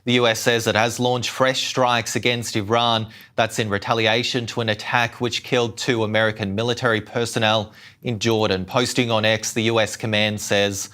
The US says it has launched fresh strikes against Iran. That's in retaliation to an attack which killed 2 American military personnel in Jordan. Posting on X, the US command says,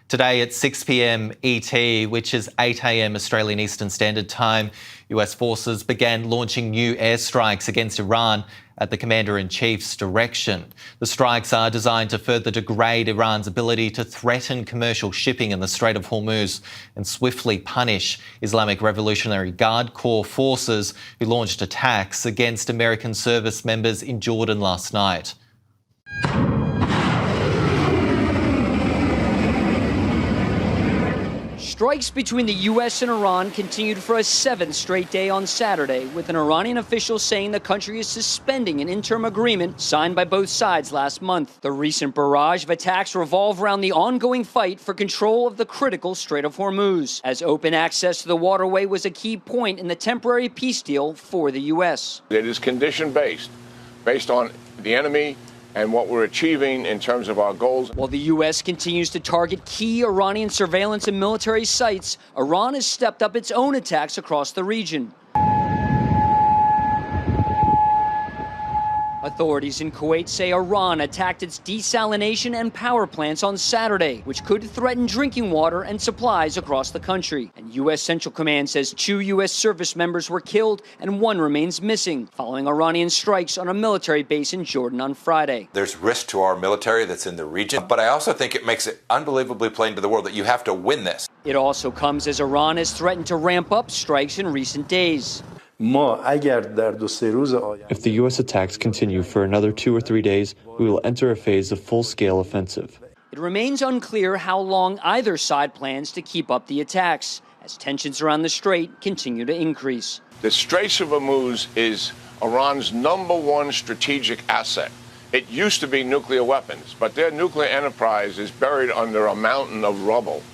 today at 6 p.m. ET, which is 8 a.m. Australian Eastern Standard Time, US forces began launching new airstrikes against Iran at the Commander-in-Chief's direction. The strikes are designed to further degrade Iran's ability to threaten commercial shipping in the Strait of Hormuz and swiftly punish Islamic Revolutionary Guard Corps forces who launched attacks against American service members in Jordan last night. Strikes between the U.S. and Iran continued for a 7th straight day on Saturday, with an Iranian official saying the country is suspending an interim agreement signed by both sides last month. The recent barrage of attacks revolve around the ongoing fight for control of the critical Strait of Hormuz, as open access to the waterway was a key point in the temporary peace deal for the U.S. It is condition-based, based on the enemy and what we're achieving in terms of our goals. While the U.S. continues to target key Iranian surveillance and military sites, Iran has stepped up its own attacks across the region. Authorities in Kuwait say Iran attacked its desalination and power plants on Saturday, which could threaten drinking water and supplies across the country. And U.S. Central Command says 2 U.S. service members were killed and 1 remains missing, following Iranian strikes on a military base in Jordan on Friday. There's risk to our military that's in the region, but I also think it makes it unbelievably plain to the world that you have to win this. It also comes as Iran has threatened to ramp up strikes in recent days. If the U.S. attacks continue for another 2 or 3 days, we will enter a phase of full-scale offensive. It remains unclear how long either side plans to keep up the attacks, as tensions around the strait continue to increase. The Strait of Hormuz is Iran's #1 strategic asset. It used to be nuclear weapons, but their nuclear enterprise is buried under a mountain of rubble.